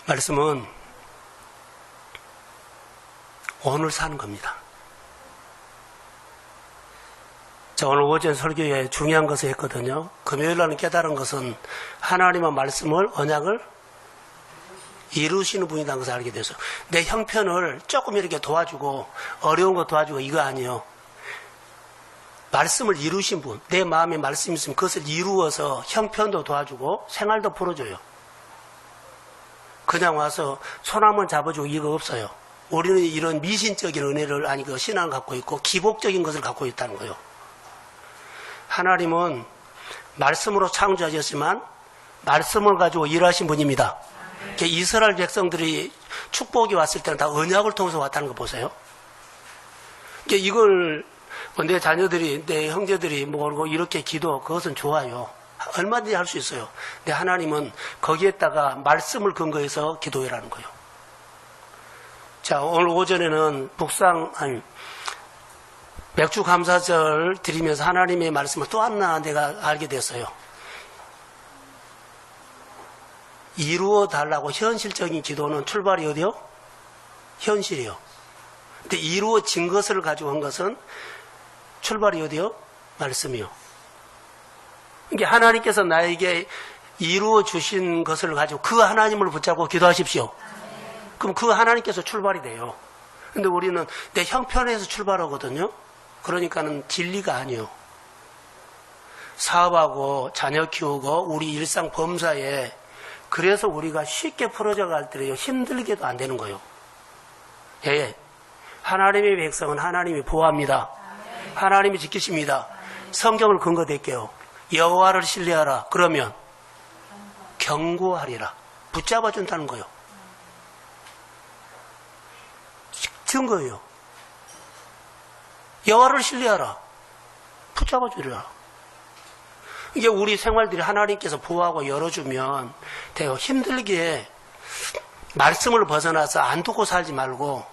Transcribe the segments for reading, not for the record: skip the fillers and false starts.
말씀은 오늘 사는 겁니다. 자, 오늘 오전 설교에 중요한 것을 했거든요. 금요일 날은 깨달은 것은 하나님의 말씀을, 언약을 이루시는 분이라는 것을 알게 돼서 내 형편을 조금 이렇게 도와주고 어려운 거 도와주고 이거 아니에요. 말씀을 이루신 분, 내 마음에 말씀이 있으면 그것을 이루어서 형편도 도와주고 생활도 풀어줘요. 그냥 와서 손 한번 잡아주고 이거 없어요. 우리는 이런 미신적인 은혜를 아니 신앙을 갖고 있고 기복적인 것을 갖고 있다는 거예요. 하나님은 말씀으로 창조하셨지만 말씀을 가지고 일하신 분입니다. 이스라엘 백성들이 축복이 왔을 때는 다 언약을 통해서 왔다는 거 보세요. 이걸 내 자녀들이, 내 형제들이 모르고 이렇게 기도, 그것은 좋아요. 얼마든지 할 수 있어요. 근데 하나님은 거기에다가 말씀을 근거해서 기도해라는 거예요. 자, 오늘 오전에는 맥주 감사절 드리면서 하나님의 말씀을 또 하나 내가 알게 됐어요. 이루어 달라고 현실적인 기도는 출발이 어디요? 현실이요. 근데 이루어진 것을 가지고 한 것은 출발이 어디요? 말씀이요. 이게 하나님께서 나에게 이루어 주신 것을 가지고 그 하나님을 붙잡고 기도하십시오. 그럼 그 하나님께서 출발이 돼요. 근데 우리는 내 형편에서 출발하거든요. 그러니까는 진리가 아니에요. 사업하고 자녀 키우고 우리 일상 범사에 그래서 우리가 쉽게 풀어져 갈 때 힘들게도 안 되는 거예요. 예. 하나님의 백성은 하나님이 보호합니다. 하나님이 지키십니다. 성경을 근거 댈게요. 여호와를 신뢰하라. 그러면 경고하리라. 붙잡아준다는 거예요. 증거예요. 여호와를 신뢰하라. 붙잡아주리라. 이게 우리 생활들이 하나님께서 보호하고 열어주면 되게 힘들게 말씀을 벗어나서 안 듣고 살지 말고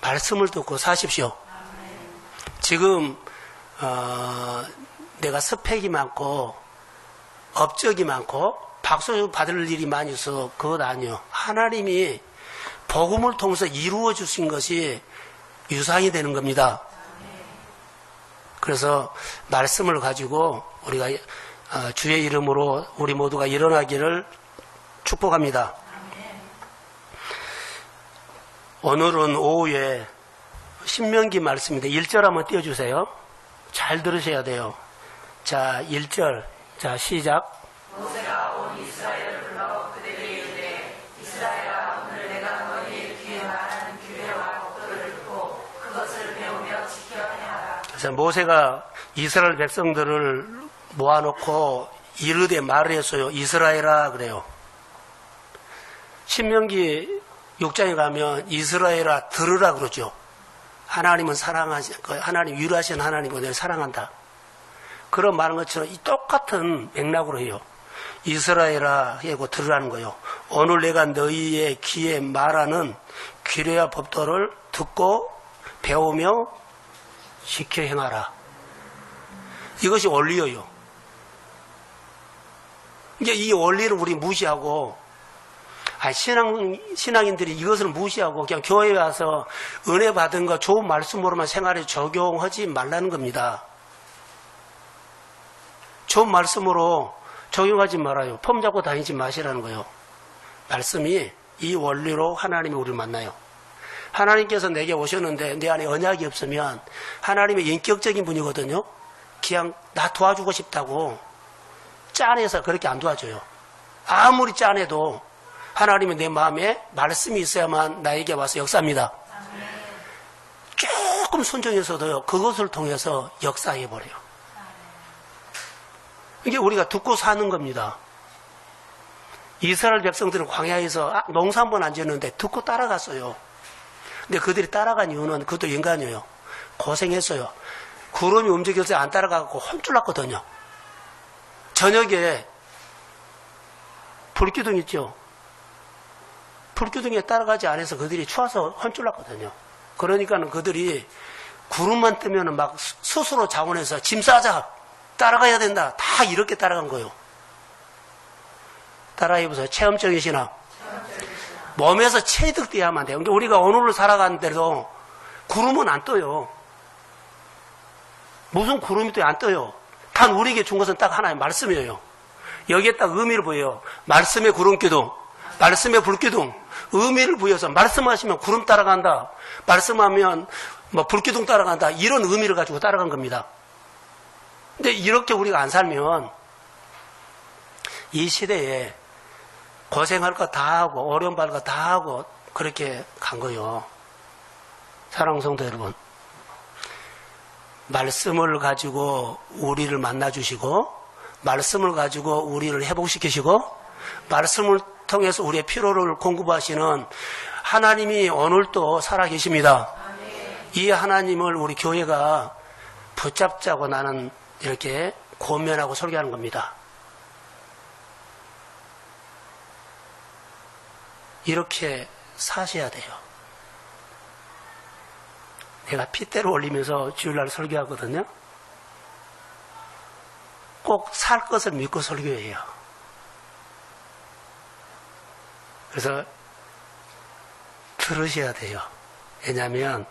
말씀을 듣고 사십시오. 지금 내가 스펙이 많고 업적이 많고 박수 받을 일이 많이 있어 그것 아니요. 하나님이 복음을 통해서 이루어 주신 것이 유산이 되는 겁니다. 그래서 말씀을 가지고 우리가 주의 이름으로 우리 모두가 일어나기를 축복합니다. 오늘은 오후에 신명기 말씀인데 1절 한번 띄워주세요. 잘 들으셔야 돼요. 자, 1절. 자, 시작. 모세가 온 이스라엘을 불러 그들에게 이르되 이스라엘아 오늘 내가 너희의 귀에 말하는 규례와 법도를 듣고 그것을 배우며 지켜야 하라. 자, 모세가 이스라엘 백성들을 모아놓고 이르되 말을 했어요. 이스라엘아 그래요. 신명기 6장에 가면 이스라엘아 들으라 그러죠. 하나님은 하나님 위로하신 하나님을 내가 사랑한다. 그런 말한 것처럼 이 똑같은 맥락으로 해요. 이스라엘아 하고 들으라는 거예요. 오늘 내가 너희의 귀에 말하는 규례와 법도를 듣고 배우며 지켜 행하라. 이것이 원리예요. 이제 이 원리를 우리 무시하고 신앙인들이 이것을 무시하고 그냥 교회에 와서 은혜 받은 거 좋은 말씀으로만 생활에 적용하지 말라는 겁니다. 좋은 말씀으로 적용하지 말아요. 폼 잡고 다니지 마시라는 거예요. 말씀이 이 원리로 하나님이 우리를 만나요. 하나님께서 내게 오셨는데 내 안에 언약이 없으면 하나님의 인격적인 분이거든요. 그냥 나 도와주고 싶다고 짠해서 그렇게 안 도와줘요. 아무리 짠해도 하나님은 내 마음에 말씀이 있어야만 나에게 와서 역사합니다. 조금 순종해서도요. 그것을 통해서 역사해버려요. 이게 우리가 듣고 사는 겁니다. 이스라엘 백성들은 광야에서 농사 한 번 안 지었는데 듣고 따라갔어요. 근데 그들이 따라간 이유는 그것도 인간이에요. 고생했어요. 구름이 움직여서 안 따라가고 혼쭐났거든요. 저녁에 불기둥 있죠. 불기둥에 따라가지 않아서 그들이 추워서 혼쭐났거든요. 그러니까는 그들이 구름만 뜨면은 막 스스로 자원해서 짐 싸자. 따라가야 된다. 다 이렇게 따라간 거예요. 따라해보세요. 체험적인 신앙. 몸에서 체득돼야만 돼요. 그러니까 우리가 오늘을 살아가는데도 구름은 안 떠요. 무슨 구름이 또 안 떠요. 단 우리에게 준 것은 딱 하나의 말씀이에요. 여기에 딱 의미를 보여요. 말씀의 구름기둥, 말씀의 불기둥, 의미를 부여서 말씀하시면 구름 따라간다. 말씀하면 뭐 불기둥 따라간다. 이런 의미를 가지고 따라간 겁니다. 근데 이렇게 우리가 안 살면 이 시대에 고생할 거 다 하고 어려움 받을 거 다 하고 그렇게 간 거예요. 사랑하는 성도 여러분, 말씀을 가지고 우리를 만나주시고 말씀을 가지고 우리를 회복시키시고 말씀을 통해서 우리의 필요를 공급하시는 하나님이 오늘도 살아계십니다. 이 하나님을 우리 교회가 붙잡자고 나는 이렇게 권면하고 설교하는 겁니다. 이렇게 사셔야 돼요. 내가 핏대를 올리면서 주일날 설교하거든요. 꼭 살 것을 믿고 설교해요. 그래서 들으셔야 돼요. 왜냐하면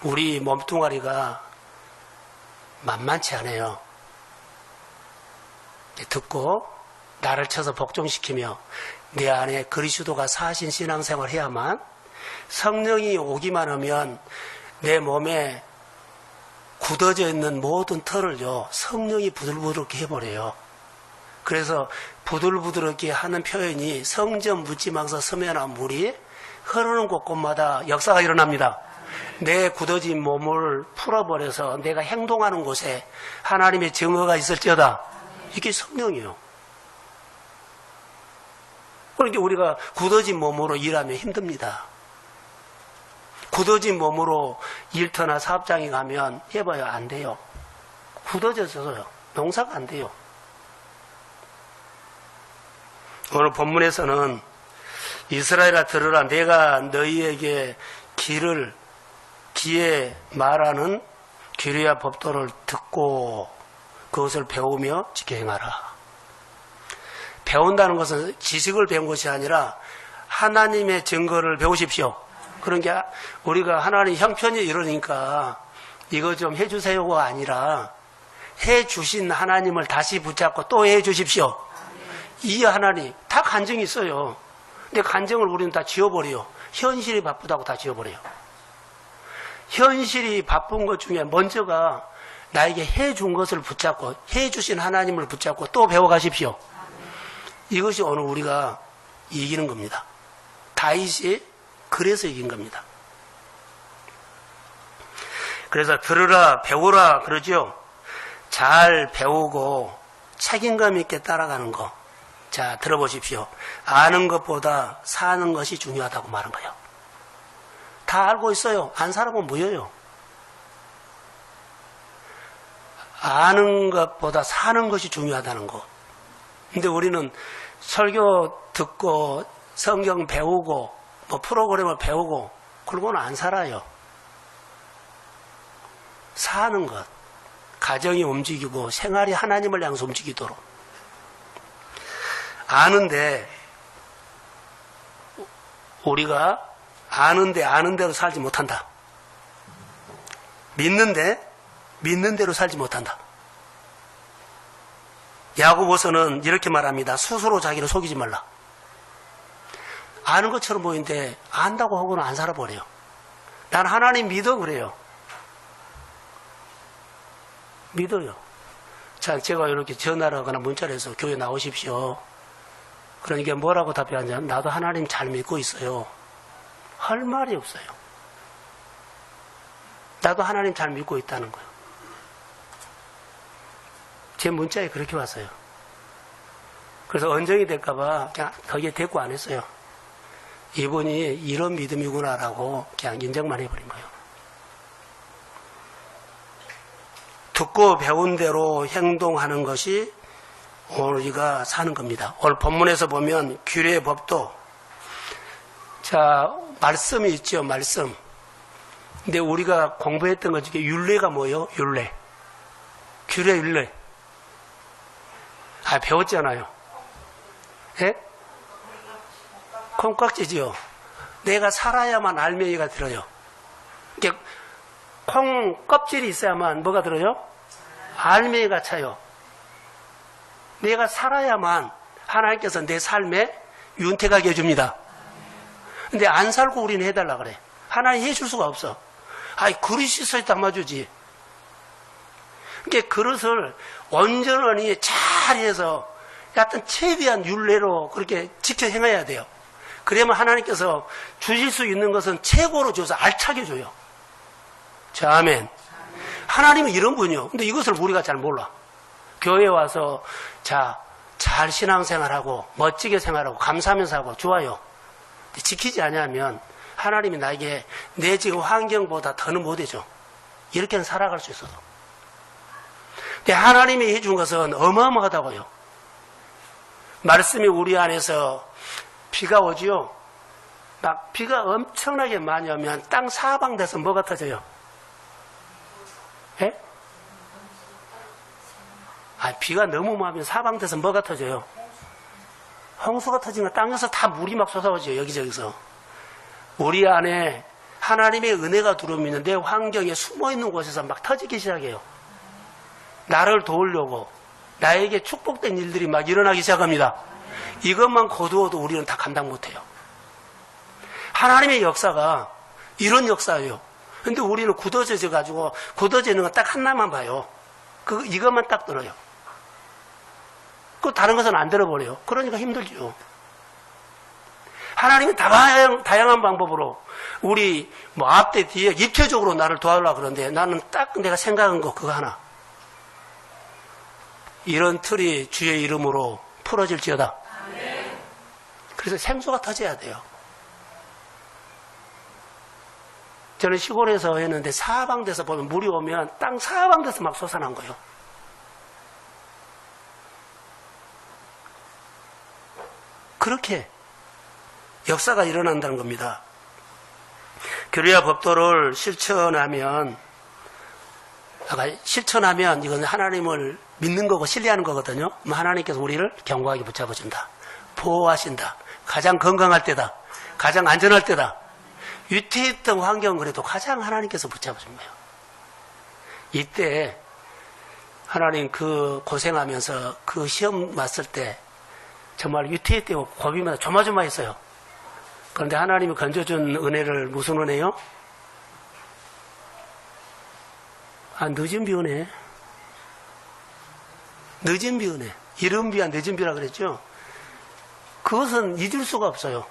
우리 몸뚱아리가 만만치 않아요. 듣고 나를 쳐서 복종시키며 내 안에 그리스도가 사신 신앙생활을 해야만 성령이 오기만 하면 내 몸에 굳어져 있는 모든 털을요 성령이 부들부들하게 해버려요. 그래서 부들부들하게 하는 표현이 성전 묻지망서 서면한 물이 흐르는 곳곳마다 역사가 일어납니다. 내 굳어진 몸을 풀어버려서 내가 행동하는 곳에 하나님의 증거가 있을지어다. 이게 성령이에요. 그러니까 우리가 굳어진 몸으로 일하면 힘듭니다. 굳어진 몸으로 일터나 사업장에 가면 해봐야 안 돼요. 굳어져서요. 농사가 안 돼요. 오늘 본문에서는 이스라엘아 들으라 내가 너희에게 기에 말하는 규례와 법도를 듣고 그것을 배우며 지켜 행하라. 배운다는 것은 지식을 배운 것이 아니라 하나님의 증거를 배우십시오. 그러니까 우리가 하나님 형편이 이러니까 이거 좀 해주세요가 아니라 해주신 하나님을 다시 붙잡고 또 해주십시오. 이 하나님 다 간증이 있어요. 근데 간증을 우리는 다 지워버려요. 현실이 바쁘다고 다 지워버려요. 현실이 바쁜 것 중에 먼저가 나에게 해준 것을 붙잡고 해주신 하나님을 붙잡고 또 배워가십시오. 이것이 오늘 우리가 이기는 겁니다. 다윗이 그래서 이긴 겁니다. 그래서 들으라 배우라 그러죠. 잘 배우고 책임감 있게 따라가는 거. 자, 들어보십시오. 아는 것보다 사는 것이 중요하다고 말한 거예요. 다 알고 있어요. 안 살아보면 뭐예요? 아는 것보다 사는 것이 중요하다는 거. 근데 우리는 설교 듣고 성경 배우고 뭐 프로그램을 배우고 그러고는 안 살아요. 사는 것, 가정이 움직이고 생활이 하나님을 향해서 움직이도록 아는데 우리가 아는 대로 살지 못한다. 믿는 대로 살지 못한다. 야고보서는 이렇게 말합니다. 스스로 자기를 속이지 말라. 아는 것처럼 보이는데 안다고 하고는 안 살아버려요. 난 하나님 믿어 그래요. 믿어요. 자, 제가 이렇게 전화를 하거나 문자를 해서 교회 나오십시오. 그러니까 뭐라고 답변하냐면 나도 하나님 잘 믿고 있어요. 할 말이 없어요. 나도 하나님 잘 믿고 있다는 거예요. 제 문자에 그렇게 왔어요. 그래서 언정이 될까봐 그냥 거기에 대꾸 안 했어요. 이분이 이런 믿음이구나라고 그냥 인정만 해버린 거예요. 듣고 배운 대로 행동하는 것이 오늘 우리가 사는 겁니다. 오늘 본문에서 보면 규례의 법도 자 말씀이 있죠. 말씀. 근데 우리가 공부했던 것 중에 율례가 뭐예요? 율례. 규례 율례. 배웠잖아요. 예? 콩깍지지요. 내가 살아야만 알맹이가 들어요. 이게 콩 껍질이 있어야만 뭐가 들어요? 알맹이가 차요. 내가 살아야만 하나님께서 내 삶에 윤택하게 해줍니다. 근데 안 살고 우리는 해달라 그래. 하나님 해줄 수가 없어. 아이, 그릇이 있어야 담아주지. 그러니까 그릇을 온전히 잘 해서 하여튼 최대한 율례로 그렇게 지켜 행해야 돼요. 그러면 하나님께서 주실 수 있는 것은 최고로 줘서 알차게 줘요. 자, 아멘. 하나님은 이런 분이요. 근데 이것을 우리가 잘 몰라. 교회에 와서 잘 신앙생활하고 멋지게 생활하고 감사하면서 하고 좋아요. 지키지 않으면 하나님이 나에게 내 지금 환경보다 더는 못해줘. 이렇게는 살아갈 수 있어도. 근데 하나님이 해준 것은 어마어마하다고요. 말씀이 우리 안에서 비가 오지요. 막 비가 엄청나게 많이 오면 땅 사방돼서 뭐가 터져요? 예? 비가 너무 많으면 사방돼서 뭐가 터져요? 홍수가 터지면 땅에서 다 물이 막 솟아오죠. 여기저기서. 우리 안에 하나님의 은혜가 들어오면 내 환경에 숨어있는 곳에서 막 터지기 시작해요. 나를 도우려고 나에게 축복된 일들이 막 일어나기 시작합니다. 이것만 거두어도 우리는 다 감당 못해요. 하나님의 역사가 이런 역사예요. 근데 우리는 굳어져 가지고 굳어져 있는 건 딱 하나만 봐요. 이것만 딱 들어요. 다른 것은 안 들어버려요. 그러니까 힘들죠. 하나님은 다양한 방법으로 우리 앞에 뒤에 입체적으로 나를 도와주려고 그러는데 나는 딱 내가 생각한 거 그거 하나. 이런 틀이 주의 이름으로 풀어질지어다. 그래서 생수가 터져야 돼요. 저는 시골에서 했는데 사방돼서 보면 물이 오면 땅 사방돼서 막 솟아난 거예요. 그렇게 역사가 일어난다는 겁니다. 교리와 법도를 실천하면 이건 하나님을 믿는 거고 신뢰하는 거거든요. 하나님께서 우리를 견고하게 붙잡아준다. 보호하신다. 가장 건강할 때다. 가장 안전할 때다. 위태했던 환경은 그래도 가장 하나님께서 붙잡아준 거예요. 이때 하나님 그 고생하면서 그 시험 왔을 때 정말 위태했대요. 고비마다 조마조마했어요. 그런데 하나님이 건져준 은혜를 무슨 은혜요? 늦은 비 은혜. 늦은 비 은혜. 이른 비와 늦은 비라 그랬죠? 그것은 잊을 수가 없어요.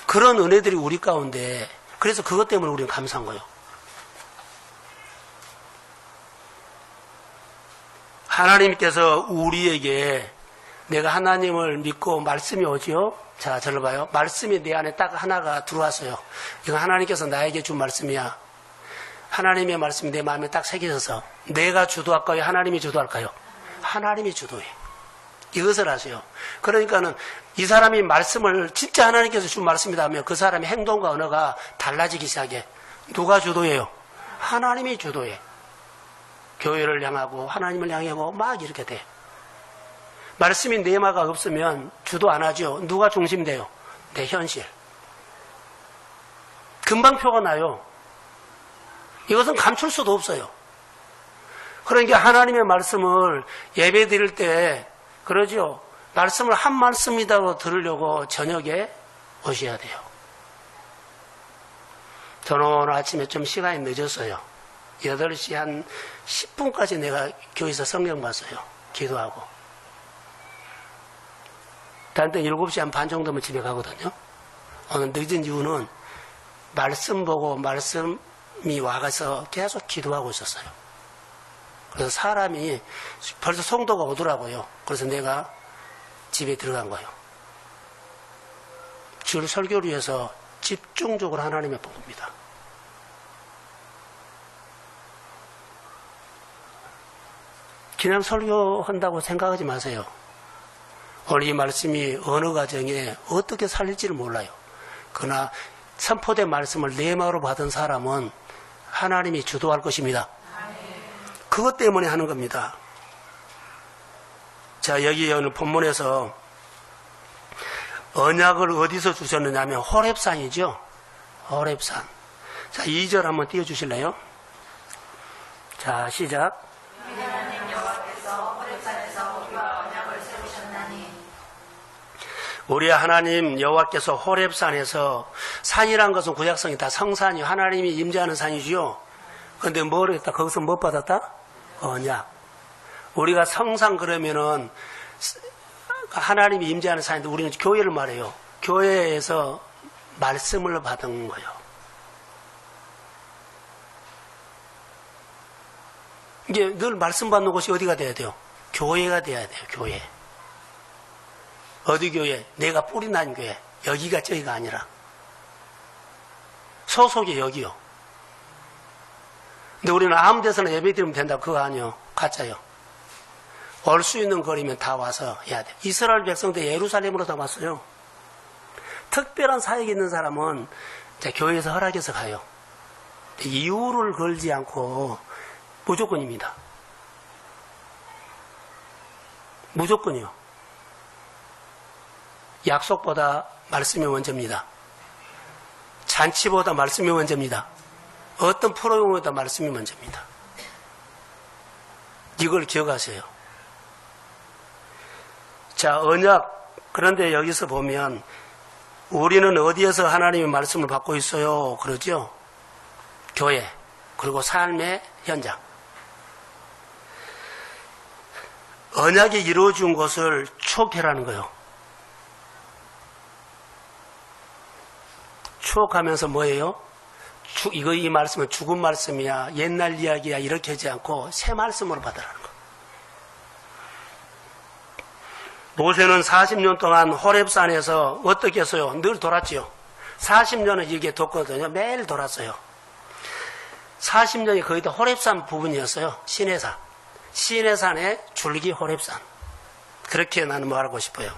그런 은혜들이 우리 가운데, 그래서 그것 때문에 우리는 감사한 거예요. 하나님께서 우리에게 내가 하나님을 믿고 말씀이 오지요? 자, 저를 봐요. 말씀이 내 안에 딱 하나가 들어왔어요. 이건 하나님께서 나에게 준 말씀이야. 하나님의 말씀이 내 마음에 딱 새겨져서 내가 주도할까요? 하나님이 주도할까요? 하나님이 주도해. 이것을 아세요. 그러니까는 이 사람이 말씀을 진짜 하나님께서 준 말씀이다 하면 그 사람의 행동과 언어가 달라지기 시작해. 누가 주도해요? 하나님이 주도해. 교회를 향하고 하나님을 향하고 막 이렇게 돼. 말씀이 내마가 없으면 주도 안 하죠. 누가 중심돼요? 내 현실. 금방 표가 나요. 이것은 감출 수도 없어요. 그러니까 하나님의 말씀을 예배 드릴 때 그러죠. 말씀을 한 말씀이라도 들으려고 저녁에 오셔야 돼요. 저는 오늘 아침에 좀 시간이 늦었어요. 8시 한 10분까지 내가 교회에서 성경 봤어요. 기도하고. 다른 때 7시 한 반 정도면 집에 가거든요. 오늘 늦은 이유는 말씀 보고 말씀이 와가서 계속 기도하고 있었어요. 그래서 사람이 벌써 성도가 오더라고요. 그래서 내가 집에 들어간 거예요. 주를 설교를 위해서 집중적으로 하나님을 본 겁니다. 그냥 설교한다고 생각하지 마세요. 오늘 이 말씀이 어느 가정에 어떻게 살릴지를 몰라요. 그러나 선포된 말씀을 내마로 받은 사람은 하나님이 주도할 것입니다. 그것 때문에 하는 겁니다. 자, 여기 오늘 본문에서 언약을 어디서 주셨느냐면 호렙산이죠. 호렙산. 자, 2절 한번 띄워주실래요? 자, 시작. 하나님 여호와께서 호렙산에서 우리와 언약을 세우셨나니 우리 하나님 여호와께서 호렙산에서, 산이란 것은 구약성이 다 성산이 하나님이 임재하는 산이지요. 그런데 뭘 했다? 거기서 못 받았다? 언약. 우리가 성산 그러면은 하나님이 임재하는 산인데 우리는 교회를 말해요. 교회에서 말씀을 받은 거예요. 이게 늘 말씀 받는 곳이 어디가 돼야 돼요? 교회가 돼야 돼요. 교회. 어디 교회? 내가 뿌리 난 교회. 여기가 저기가 아니라 소속이 여기요. 근데 우리는 아무 데서나 예배 드리면 된다. 그거 아니요. 가짜요. 올 수 있는 거리면 다 와서 해야 돼. 이스라엘 백성들 예루살렘으로 다 왔어요. 특별한 사역이 있는 사람은 교회에서 허락해서 가요. 이유를 걸지 않고 무조건입니다. 무조건이요. 약속보다 말씀이 먼저입니다. 잔치보다 말씀이 먼저입니다. 어떤 프로그램보다 말씀이 먼저입니다. 이걸 기억하세요. 자, 언약. 그런데 여기서 보면 우리는 어디에서 하나님의 말씀을 받고 있어요? 그러죠? 교회. 그리고 삶의 현장. 언약이 이루어진 것을 추억해라는 거예요. 추억하면서 뭐예요? 이 말씀은 죽은 말씀이야, 옛날 이야기야, 이렇게 하지 않고 새 말씀으로 받으라는 거. 모세는 40년 동안 호렙산에서 어떻게 했어요? 늘 돌았지요. 40년을 이게 뒀거든요. 매일 돌았어요. 40년이 거의 다 호렙산 부분이었어요. 시내산. 시내산의 줄기 호렙산. 그렇게 나는 말하고 싶어요.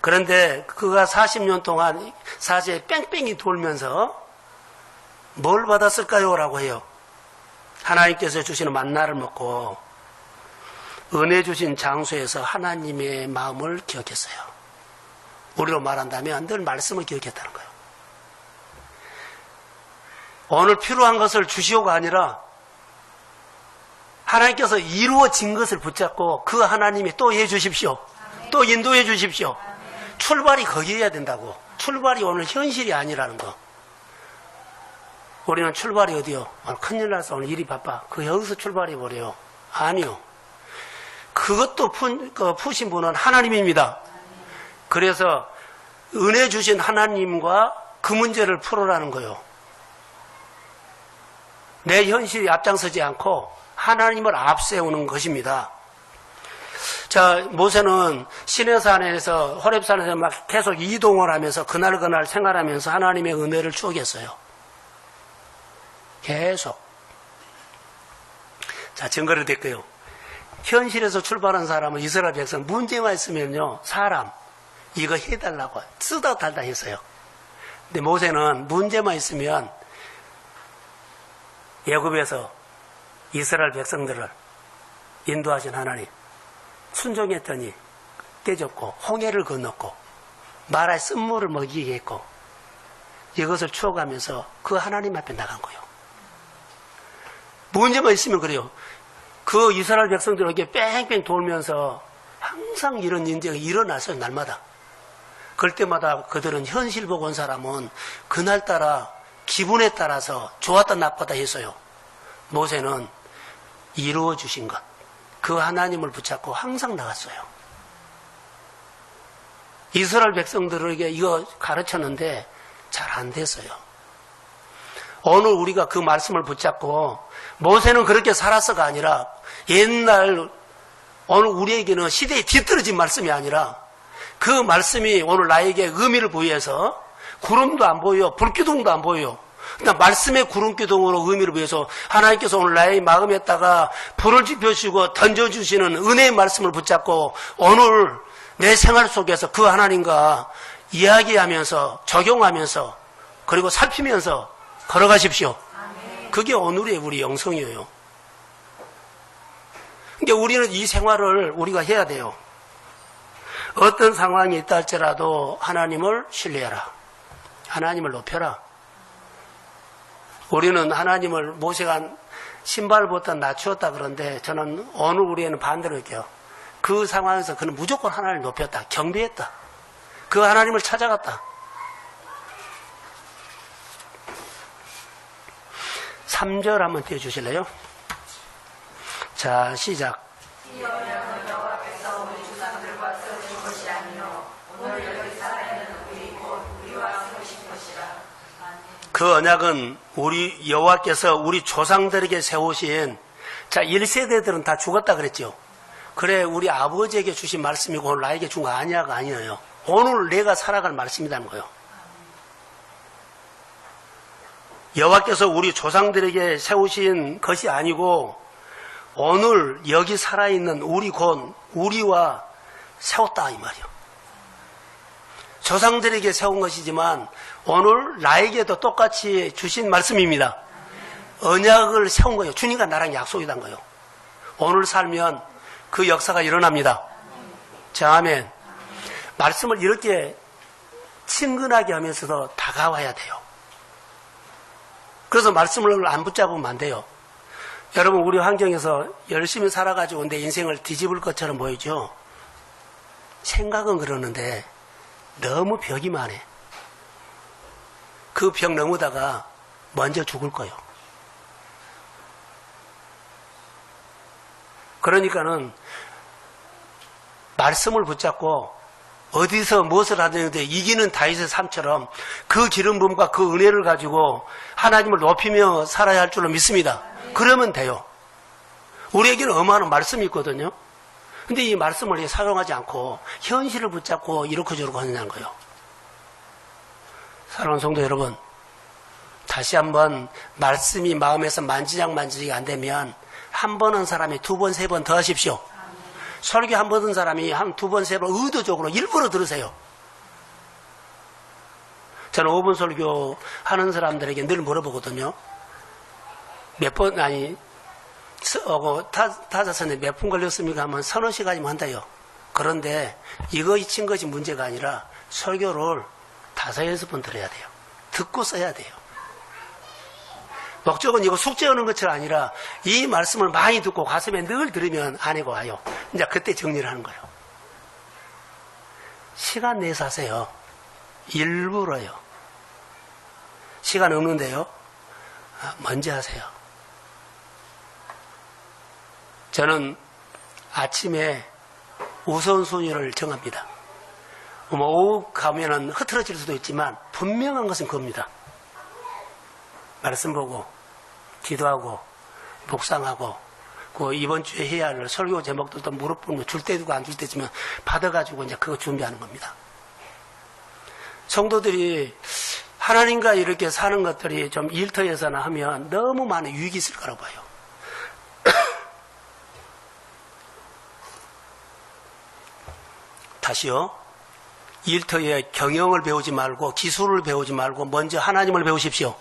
그런데 그가 40년 동안 사실 뺑뺑이 돌면서 뭘 받았을까요? 라고 해요. 하나님께서 주시는 만나를 먹고 은혜 주신 장소에서 하나님의 마음을 기억했어요. 우리로 말한다면 늘 말씀을 기억했다는 거예요. 오늘 필요한 것을 주시오가 아니라 하나님께서 이루어진 것을 붙잡고 그 하나님이 또 해주십시오. 또 인도해 주십시오. 출발이 거기에야 된다고. 출발이 오늘 현실이 아니라는 거. 우리는 출발이 어디요? 오늘 큰일 나서 오늘 일이 바빠. 그 여기서 출발해 버려요. 아니요. 그것도 푸신 분은 하나님입니다. 그래서 은혜 주신 하나님과 그 문제를 풀어라는 거예요. 내 현실이 앞장서지 않고 하나님을 앞세우는 것입니다. 자, 모세는 시내산에서 호렙산에서 막 계속 이동을 하면서 그날 생활하면서 하나님의 은혜를 추억했어요. 계속. 자, 증거를 댈게요. 현실에서 출발한 사람은 이스라엘 백성 문제만 있으면요, 사람 이거 해달라고 쓰다 달다 했어요. 근데 모세는 문제만 있으면 애굽에서 이스라엘 백성들을 인도하신 하나님 순종했더니 떼졌고 홍해를 건넜고 마라의 쓴물을 먹이게 했고 이것을 추억하면서 그 하나님 앞에 나간 거예요. 문제만 있으면 그래요. 그 이스라엘 백성들에게 뺑뺑 돌면서 항상 이런 인재가 일어났어요. 날마다. 그럴 때마다 그들은 현실 보고 온 사람은 그날따라 기분에 따라서 좋았다 나쁘다 했어요. 모세는 이루어 주신 것, 그 하나님을 붙잡고 항상 나갔어요. 이스라엘 백성들에게 이거 가르쳤는데 잘 안 됐어요. 오늘 우리가 그 말씀을 붙잡고 모세는 그렇게 살았어가 아니라 옛날 오늘 우리에게는 시대에 뒤떨어진 말씀이 아니라 그 말씀이 오늘 나에게 의미를 부여해서 구름도 안 보여, 불기둥도 안 보여. 그러니까 말씀의 구름기둥으로 의미를 부여해서 하나님께서 오늘 나의 마음에다가 불을 지펴주시고 던져주시는 은혜의 말씀을 붙잡고 오늘 내 생활 속에서 그 하나님과 이야기하면서 적용하면서 그리고 살피면서 걸어가십시오. 그게 오늘의 우리 영성이에요. 그러니까 우리는 이 생활을 우리가 해야 돼요. 어떤 상황이 있다 할지라도 하나님을 신뢰하라. 하나님을 높여라. 우리는 하나님을 모세가 신발보다 낮추었다 그런데 저는 오늘 우리에는 반대로 할게요. 그 상황에서 그는 무조건 하나님을 높였다. 경배했다. 그 하나님을 찾아갔다. 3절 한번 띄워주실래요? 자, 시작. 이 언약은 여호와께서 우리 조상들과 세우신 것이 아니요 오늘 여기 살아있는 우리 곧 우리와 세우신 것이라. 그 언약은 우리 여호와께서 우리 조상들에게 세우신, 자, 1세대들은 다 죽었다 그랬죠. 그래, 우리 아버지에게 주신 말씀이고 오늘 나에게 준 거 아니야가 아니에요. 오늘 내가 살아갈 말씀이라는 거예요. 여호와께서 우리 조상들에게 세우신 것이 아니고 오늘 여기 살아있는 우리 곧 우리와 세웠다 이 말이요. 조상들에게 세운 것이지만 오늘 나에게도 똑같이 주신 말씀입니다. 언약을 세운 거예요. 주님과 나랑 약속이 단 거예요. 오늘 살면 그 역사가 일어납니다. 자, 아멘. 말씀을 이렇게 친근하게 하면서도 다가와야 돼요. 그래서 말씀을 안 붙잡으면 안 돼요. 여러분, 우리 환경에서 열심히 살아가지고 내 인생을 뒤집을 것처럼 보이죠? 생각은 그러는데 너무 벽이 많아. 그 벽 넘어다가 먼저 죽을 거예요. 그러니까는 말씀을 붙잡고 어디서 무엇을 하는데 이기는 다윗의 삶처럼 그 기름 부음과 그 은혜를 가지고 하나님을 높이며 살아야 할 줄로 믿습니다. 그러면 돼요. 우리에게는 어마어마한 말씀이 있거든요. 근데 이 말씀을 사용하지 않고 현실을 붙잡고 이렇게 저렇게 하느냐는 거예요. 사랑하는 성도 여러분, 다시 한번 말씀이 마음에서 만지작 안 되면 한 번 한 사람이 두 번, 세 번 더 하십시오. 설교 한 번 한 사람이 한 두 번, 세 번 의도적으로 일부러 들으세요. 저는 5분 설교 하는 사람들에게 늘 물어보거든요. 몇 번, 아니, 다자선에 몇 분 걸렸습니까? 하면 서너 시간이면 한다요. 그런데 이거 친 것이 문제가 아니라 설교를 5-6번 들어야 돼요. 듣고 써야 돼요. 목적은 이거 숙제하는 것처럼 아니라 이 말씀을 많이 듣고 가슴에 늘 들으면 아내가 와요. 이제 그때 정리를 하는 거예요. 시간 내서 하세요. 일부러요. 시간 없는데요. 먼저 하세요. 저는 아침에 우선순위를 정합니다. 오후 가면은 흐트러질 수도 있지만 분명한 것은 그겁니다. 말씀 보고 기도하고 묵상하고 그 이번 주에 해야 할 설교 제목들도 물어보면 줄 때도 안 줄 때지만 받아가지고 이제 그거 준비하는 겁니다. 성도들이 하나님과 이렇게 사는 것들이 좀 일터에서나 하면 너무 많은 유익이 있을 거라고 봐요. 다시요. 일터에 경영을 배우지 말고 기술을 배우지 말고 먼저 하나님을 배우십시오.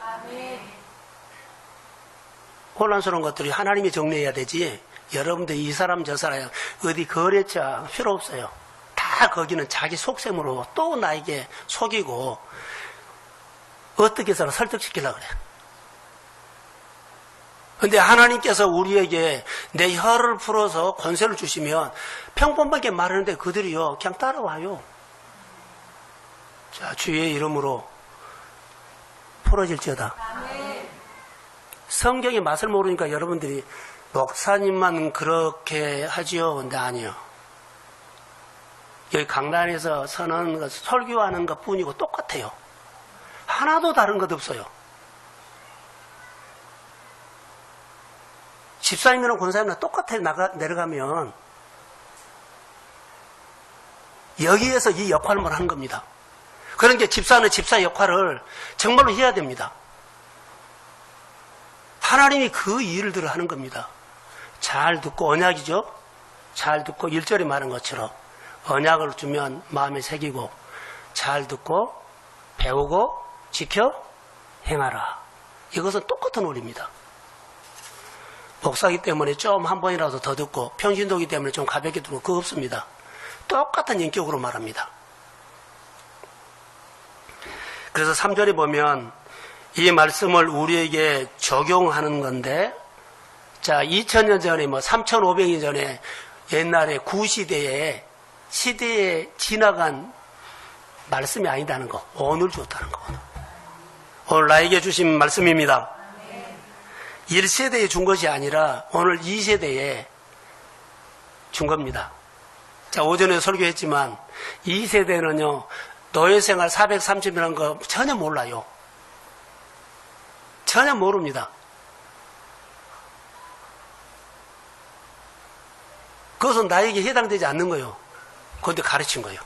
혼란스러운 것들이 하나님이 정리해야 되지 여러분들 이 사람 저 사람 어디 거래처 필요 없어요. 다 거기는 자기 속셈으로 또 나에게 속이고 어떻게 해서는 설득시키려고 그래. 근데 하나님께서 우리에게 내 혀를 풀어서 권세를 주시면 평범하게 말하는데 그들이요 그냥 따라와요. 자, 주의 이름으로 풀어질지어다. 성경의 맛을 모르니까 여러분들이 목사님만 그렇게 하지요. 근데 아니요. 여기 강단에서 서는 것, 설교하는 것 뿐이고 똑같아요. 하나도 다른 것 없어요. 집사님이랑 권사님이랑 똑같아요. 내려가면 여기에서 이 역할만 하는 겁니다. 그러니까 집사는 집사 역할을 정말로 해야 됩니다. 하나님이 그 일들을 하는 겁니다. 잘 듣고 언약이죠. 잘 듣고 1절에 말한 것처럼 언약을 주면 마음에 새기고 잘 듣고 배우고 지켜 행하라. 이것은 똑같은 원리입니다. 목사기 때문에 좀 한 번이라도 더 듣고 평신도기 때문에 좀 가볍게 듣고 그거 없습니다. 똑같은 인격으로 말합니다. 그래서 3절에 보면 이 말씀을 우리에게 적용하는 건데, 자, 2000년 전에 3500년 전에 옛날에 구시대에 시대에 지나간 말씀이 아니다는 거, 오늘 줬다는 거. 오늘 나에게 주신 말씀입니다. 1세대에 준 것이 아니라 오늘 2세대에 준 겁니다. 자, 오전에 설교했지만 2세대는요, 노예생활 430이라는 거 전혀 몰라요. 전혀 모릅니다. 그것은 나에게 해당되지 않는 거예요. 그런데 가르친 거예요.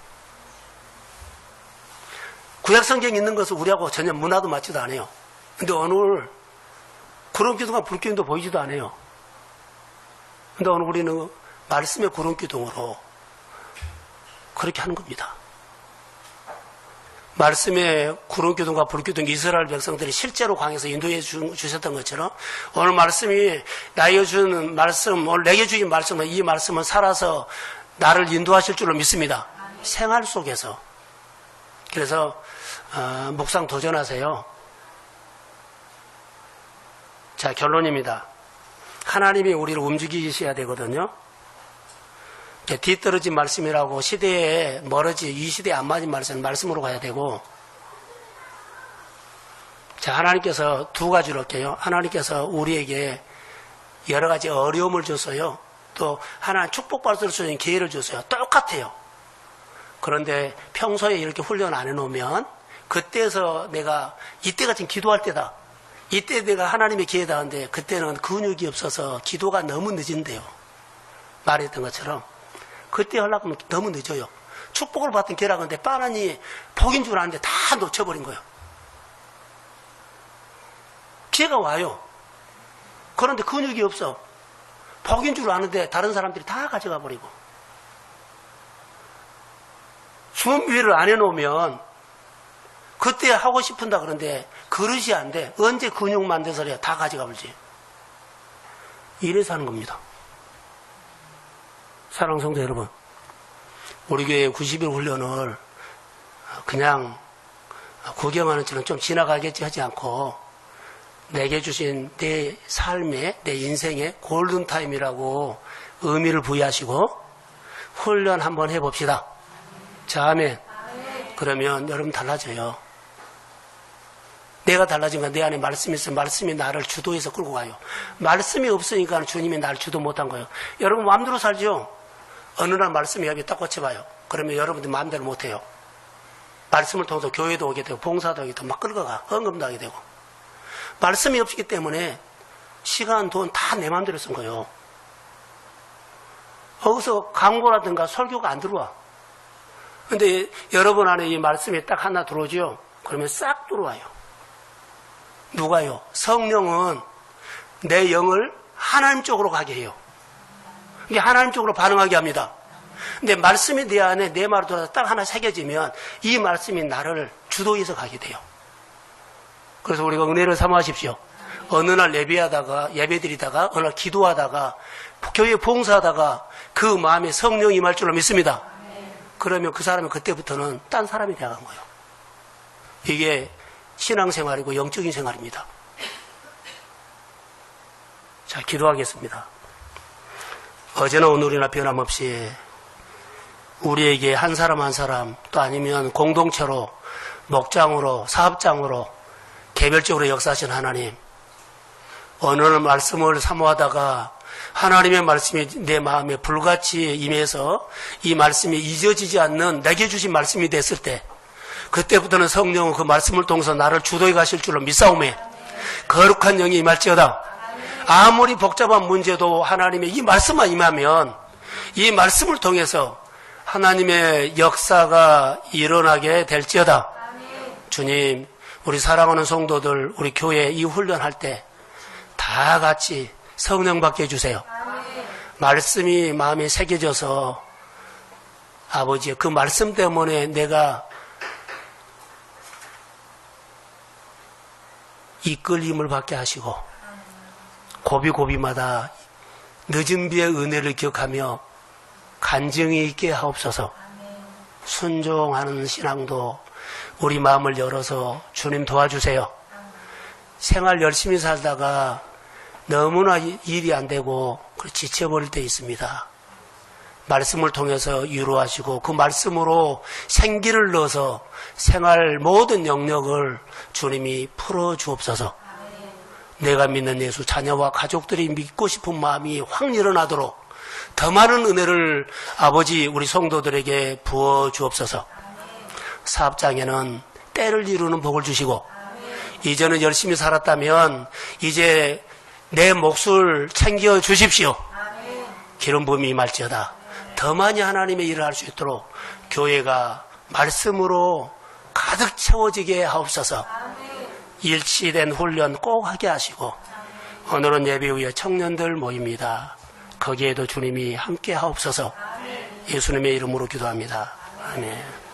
구약성경에 있는 것은 우리하고 전혀 문화도 맞지도 않아요. 근데 오늘 구름기둥과 불기둥도 보이지도 않아요. 근데 오늘 우리는 말씀의 구름기둥으로 그렇게 하는 겁니다. 말씀의 구름기둥과 불기둥 이스라엘 백성들이 실제로 강에서 인도해 주셨던 것처럼 오늘 말씀이 나에게 주는 말씀, 오늘 내게 주신 말씀은 이 말씀은 살아서 나를 인도하실 줄로 믿습니다. 생활 속에서. 그래서 묵상 도전하세요. 자, 결론입니다. 하나님이 우리를 움직이셔야 되거든요. 뒤떨어진 말씀이라고 시대에 멀어지 이 시대에 안 맞은 말씀으로 가야 되고, 자, 하나님께서 두 가지로 할게요. 하나님께서 우리에게 여러 가지 어려움을 줬어요. 또 하나님 축복받을 수 있는 기회를 줬어요. 똑같아요. 그런데 평소에 이렇게 훈련 안 해놓으면 그때에서 내가 이때가 지금 기도할 때다. 이때 내가 하나님의 기회다 하는데 그때는 근육이 없어서 기도가 너무 늦은데요. 말했던 것처럼 그때 하려고 하면 너무 늦어요. 축복을 받던 계략인데 빤하니 복인 줄 아는데 다 놓쳐버린 거예요. 기회가 와요. 그런데 근육이 없어. 복인 줄 아는데 다른 사람들이 다 가져가 버리고. 준비를 안 해놓으면 그때 하고 싶은다 그런데 그릇이 안 돼. 언제 근육 만들어서야 다 가져가 버리지. 이래서 하는 겁니다. 사랑하는 성도 여러분, 우리 교회 90일 훈련을 그냥 구경하는 처럼 좀 지나가겠지 하지 않고 내게 주신 내 삶의, 내 인생의 골든타임이라고 의미를 부여하시고 훈련 한번 해봅시다. 자, 아멘. 그러면 여러분 달라져요. 내가 달라진 건 내 안에 말씀이 있으면 말씀이 나를 주도해서 끌고 가요. 말씀이 없으니까 주님이 나를 주도 못한 거예요. 여러분 마음대로 살죠? 어느 날 말씀이 여기 딱 꽂혀봐요. 그러면 여러분들 마음대로 못해요. 말씀을 통해서 교회도 오게 되고 봉사도 오게 되고 막 끌어가. 헌금도 하게 되고. 말씀이 없기 때문에 시간, 돈 다 내 마음대로 쓴 거예요. 거기서 광고라든가 설교가 안 들어와. 근데 여러분 안에 이 말씀이 딱 하나 들어오죠? 그러면 싹 들어와요. 누가요? 성령은 내 영을 하나님 쪽으로 가게 해요. 이게 하나님 쪽으로 반응하게 합니다. 근데 말씀이 내 안에 내 말을 들어서 딱 하나 새겨지면 이 말씀이 나를 주도해서 가게 돼요. 그래서 우리가 은혜를 사모하십시오. 어느 날 예배드리다가 어느 날 기도하다가 교회 봉사하다가 그 마음에 성령이 임할 줄로 믿습니다. 그러면 그 사람은 그때부터는 딴 사람이 되어간 거예요. 이게 신앙생활이고 영적인 생활입니다. 자, 기도하겠습니다. 어제나 오늘이나 변함없이 우리에게 한 사람 한 사람 또 아니면 공동체로 목장으로 사업장으로 개별적으로 역사하신 하나님, 어느 말씀을 사모하다가 하나님의 말씀이 내 마음에 불같이 임해서 이 말씀이 잊어지지 않는 내게 주신 말씀이 됐을 때 그때부터는 성령은 그 말씀을 통해서 나를 주도해 가실 줄로 믿사오매 거룩한 영이 임할지어다. 아무리 복잡한 문제도 하나님의 이 말씀만 임하면 이 말씀을 통해서 하나님의 역사가 일어나게 될지어다. 주님, 우리 사랑하는 성도들, 우리 교회 이 훈련할 때 다 같이 성령 받게 해주세요. 말씀이 마음에 새겨져서 아버지 그 말씀 때문에 내가 이끌림을 받게 하시고 고비고비마다 늦은 비의 은혜를 기억하며 간증이 있게 하옵소서. 순종하는 신앙도 우리 마음을 열어서 주님 도와주세요. 생활 열심히 살다가 너무나 일이 안 되고 지쳐버릴 때 있습니다. 말씀을 통해서 위로하시고 그 말씀으로 생기를 넣어서 생활 모든 영역을 주님이 풀어주옵소서. 내가 믿는 예수 자녀와 가족들이 믿고 싶은 마음이 확 일어나도록 더 많은 은혜를 아버지 우리 성도들에게 부어주옵소서. 사업장에는 때를 이루는 복을 주시고 이전에 열심히 살았다면 이제 내 몫을 챙겨 주십시오. 기름 부음이 임할지어다. 더 많이 하나님의 일을 할 수 있도록 교회가 말씀으로 가득 채워지게 하옵소서. 일치된 훈련 꼭 하게 하시고 오늘은 예배 후에 청년들 모입니다. 거기에도 주님이 함께 하옵소서. 예수님의 이름으로 기도합니다. 아멘.